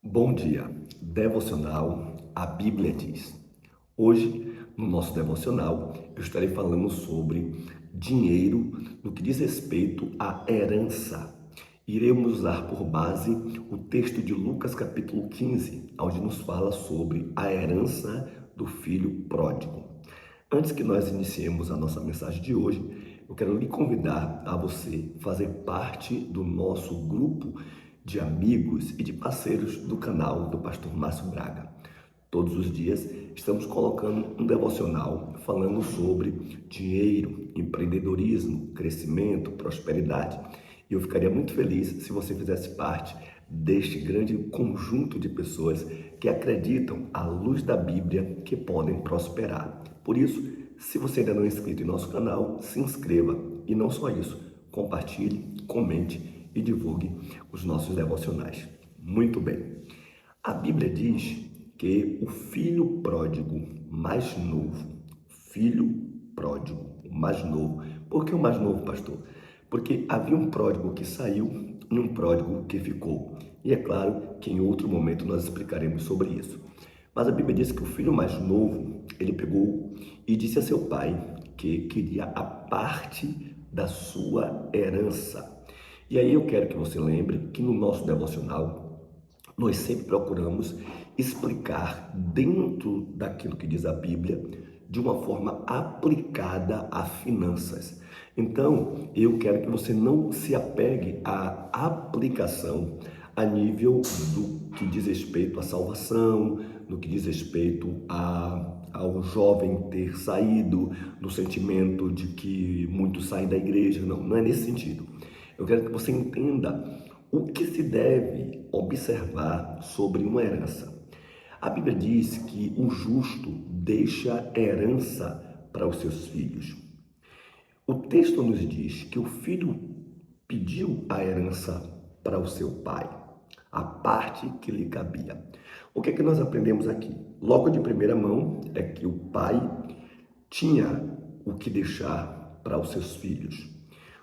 Bom dia, devocional, a Bíblia diz. Hoje, no nosso devocional, eu estarei falando sobre dinheiro no que diz respeito à herança. Iremos usar por base o texto de Lucas capítulo 15, onde nos fala sobre a herança do filho pródigo. Antes que nós iniciemos a nossa mensagem de hoje, eu quero lhe convidar a você fazer parte do nosso grupo de amigos e de parceiros do canal do Pastor Márcio Braga. Todos os dias estamos colocando um devocional falando sobre dinheiro, empreendedorismo, crescimento, prosperidade. E eu ficaria muito feliz se você fizesse parte deste grande conjunto de pessoas que acreditam à luz da Bíblia que podem prosperar. Por isso, se você ainda não é inscrito em nosso canal, se inscreva e não só isso, compartilhe, comente e divulgue os nossos devocionais. Muito bem. A Bíblia diz que o filho pródigo mais novo, filho pródigo, o mais novo. Por que o mais novo, pastor? Porque havia um pródigo que saiu e um pródigo que ficou. E é claro que em outro momento nós explicaremos sobre isso. Mas a Bíblia diz que o filho mais novo, ele pegou e disse a seu pai que queria a parte da sua herança. E aí eu quero que você lembre que no nosso devocional nós sempre procuramos explicar dentro daquilo que diz a Bíblia de uma forma aplicada a finanças. Então, eu quero que você não se apegue à aplicação a nível do que diz respeito à salvação, no que diz respeito ao jovem ter saído, no sentimento de que muitos saem da igreja. Não, não é nesse sentido. Eu quero que você entenda o que se deve observar sobre uma herança. A Bíblia diz que o justo deixa herança para os seus filhos. O texto nos diz que o filho pediu a herança para o seu pai, a parte que lhe cabia. O que é que nós aprendemos aqui? Logo de primeira mão é que o pai tinha o que deixar para os seus filhos.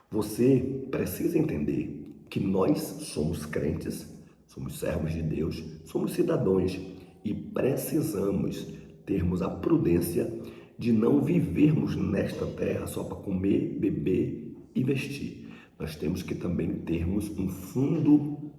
Você precisa entender que nós somos crentes, somos servos de Deus, somos cidadãos e precisamos termos a prudência de não vivermos nesta terra só para comer, beber e vestir. Nós temos que também termos um fundo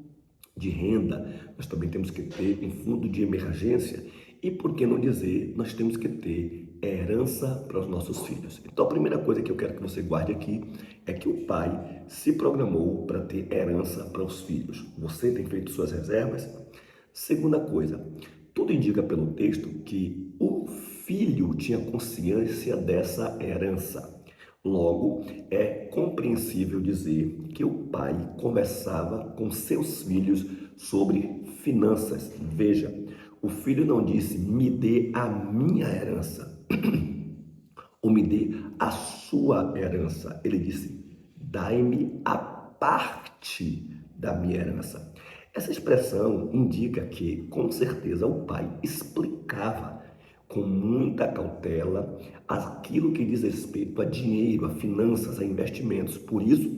de renda, nós também temos que ter um fundo de emergência e, por que não dizer, nós temos que ter herança para os nossos filhos. Então, a primeira coisa que eu quero que você guarde aqui é que o pai se programou para ter herança para os filhos. Você tem feito suas reservas? Segunda coisa, tudo indica pelo texto que o filho tinha consciência dessa herança. Logo, é compreensível dizer que o pai conversava com seus filhos sobre finanças. Veja, o filho não disse, me dê a minha herança, ou me dê a sua herança. Ele disse, dai-me a parte da minha herança. Essa expressão indica que, com certeza, o pai explicava com muita cautela aquilo que diz respeito a dinheiro, a finanças, a investimentos. Por isso,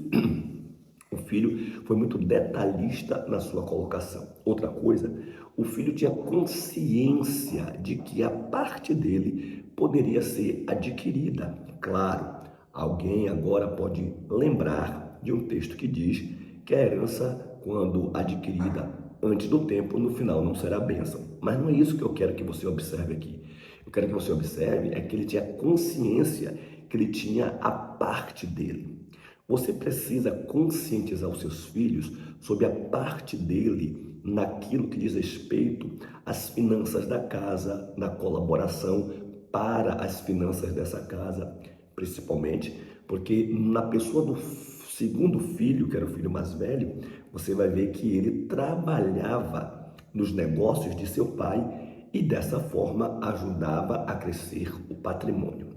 o filho foi muito detalhista na sua colocação. Outra coisa, o filho tinha consciência de que a parte dele poderia ser adquirida. Claro, alguém agora pode lembrar de um texto que diz que a herança, quando adquirida antes do tempo, no final não será bênção. Mas não é isso que eu quero que você observe aqui. Eu quero que você observe é que ele tinha consciência que ele tinha a parte dele. Você precisa conscientizar os seus filhos sobre a parte dele naquilo que diz respeito às finanças da casa, na colaboração para as finanças dessa casa, principalmente, porque na pessoa do segundo filho, que era o filho mais velho, você vai ver que ele trabalhava nos negócios de seu pai e dessa forma ajudava a crescer o patrimônio.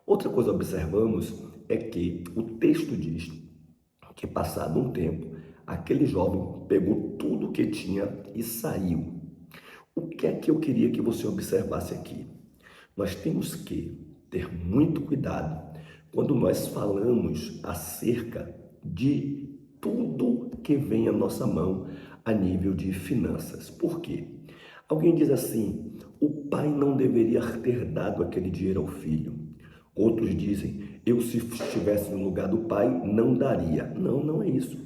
Outra coisa que observamos é que o texto diz que, passado um tempo, aquele jovem pegou tudo que tinha e saiu. O que é que eu queria que você observasse aqui? Nós temos que ter muito cuidado quando nós falamos acerca de tudo que vem à nossa mão, a nível de finanças. Por quê? Alguém diz assim: o pai não deveria ter dado aquele dinheiro ao filho. Outros dizem: eu, se estivesse no lugar do pai, não daria. Não, não é isso.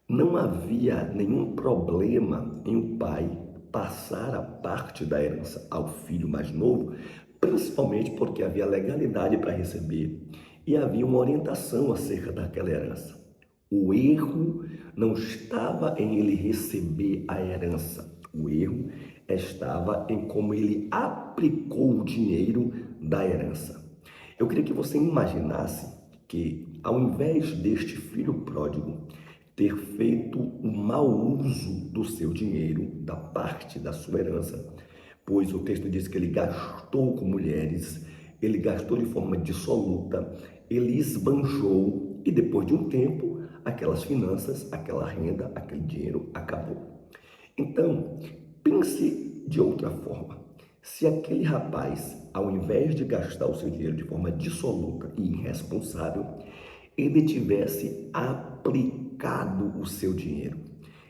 Não havia nenhum problema em o pai passar a parte da herança ao filho mais novo, principalmente porque havia legalidade para receber e havia uma orientação acerca daquela herança. O erro não estava em ele receber a herança, o erro estava em como ele aplicou o dinheiro da herança. Eu queria que você imaginasse que, ao invés deste filho pródigo ter feito um mau uso do seu dinheiro, da parte da sua herança, pois o texto diz que ele gastou com mulheres, ele gastou de forma dissoluta, ele esbanjou e depois de um tempo, aquelas finanças, aquela renda, aquele dinheiro acabou. Então, pense de outra forma. Se aquele rapaz, ao invés de gastar o seu dinheiro de forma dissoluta e irresponsável, ele tivesse aplicado o seu dinheiro,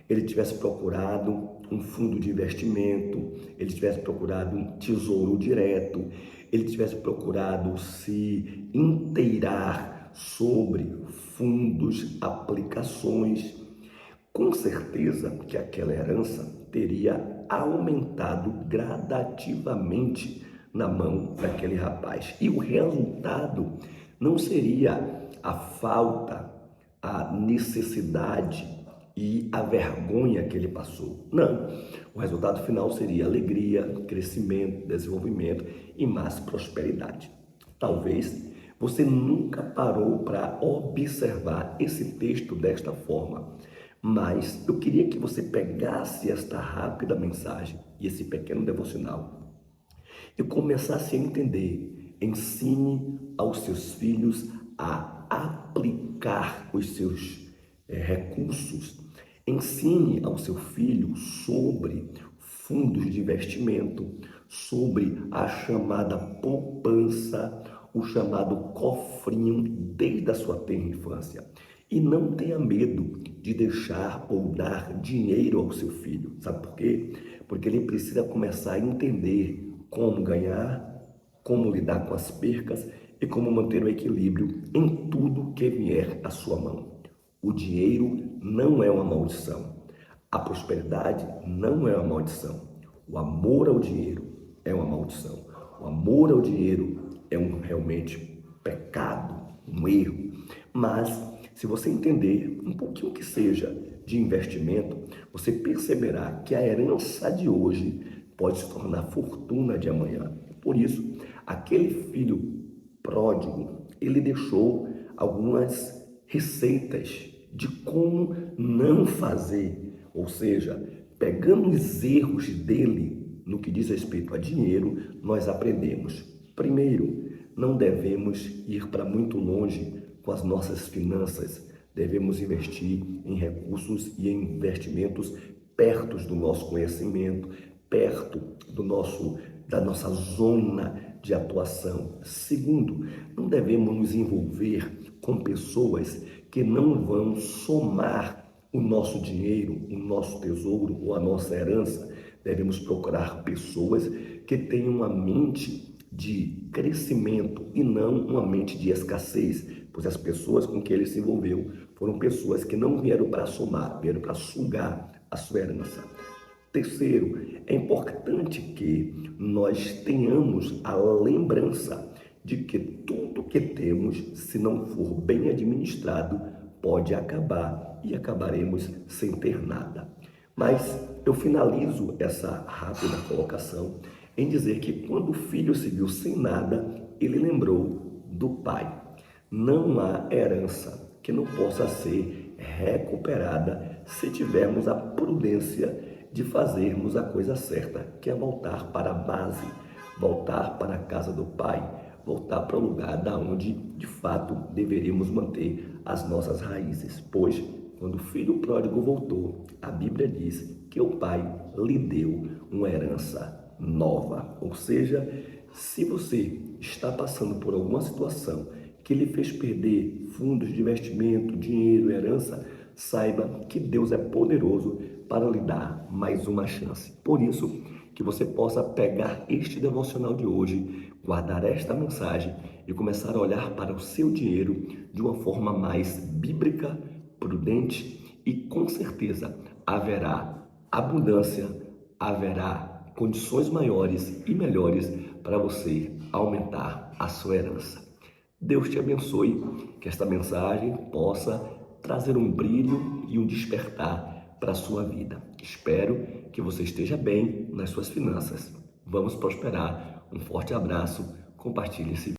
ele tivesse procurado um fundo de investimento, ele tivesse procurado um tesouro direto, ele tivesse procurado se inteirar sobre fundos, aplicações, com certeza que aquela herança teria aumentado gradativamente na mão daquele rapaz. E o resultado não seria a falta, a necessidade e a vergonha que ele passou. Não. O resultado final seria alegria, crescimento, desenvolvimento e mais prosperidade. Talvez você nunca parou para observar esse texto desta forma, mas eu queria que você pegasse esta rápida mensagem e esse pequeno devocional e começasse a entender. Ensine aos seus filhos a aplicar os seus recursos. Ensine ao seu filho sobre fundos de investimento, sobre a chamada poupança, o chamado cofrinho desde a sua tenra infância. E não tenha medo de deixar ou dar dinheiro ao seu filho. Sabe por quê? Porque ele precisa começar a entender como ganhar, como lidar com as percas e como manter o equilíbrio em tudo que vier à sua mão. O dinheiro não é uma maldição. A prosperidade não é uma maldição. O amor ao dinheiro é uma maldição. O amor ao dinheiro é realmente pecado, um erro. Mas se você entender um pouquinho que seja de investimento, você perceberá que a herança de hoje pode se tornar fortuna de amanhã. Por isso, aquele filho pródigo, ele deixou algumas receitas de como não fazer, ou seja, pegando os erros dele no que diz respeito a dinheiro, nós aprendemos. Primeiro, não devemos ir para muito longe com as nossas finanças, devemos investir em recursos e em investimentos perto do nosso conhecimento, perto da nossa zona de atuação. Segundo, não devemos nos envolver com pessoas que não vão somar o nosso dinheiro, o nosso tesouro ou a nossa herança. Devemos procurar pessoas que tenham uma mente de crescimento e não uma mente de escassez, pois as pessoas com que ele se envolveu foram pessoas que não vieram para somar, vieram para sugar a sua herança. Terceiro, é importante que nós tenhamos a lembrança de que tudo que temos, se não for bem administrado, pode acabar e acabaremos sem ter nada. Mas eu finalizo essa rápida colocação em dizer que quando o filho se viu sem nada, ele lembrou do pai. Não há herança que não possa ser recuperada se tivermos a prudência de fazermos a coisa certa, que é voltar para a base, voltar para a casa do pai, voltar para o lugar da onde de fato deveríamos manter as nossas raízes. Pois quando o filho pródigo voltou, a Bíblia diz que o pai lhe deu uma herança nova. Ou seja, se você está passando por alguma situação que lhe fez perder fundos de investimento, dinheiro, herança, saiba que Deus é poderoso para lhe dar mais uma chance. Por isso, que você possa pegar este devocional de hoje, guardar esta mensagem e começar a olhar para o seu dinheiro de uma forma mais bíblica, prudente e com certeza haverá abundância, haverá condições maiores e melhores para você aumentar a sua herança. Deus te abençoe, que esta mensagem possa trazer um brilho e um despertar para a sua vida. Espero que você esteja bem nas suas finanças. Vamos prosperar. Um forte abraço. Compartilhe esse vídeo.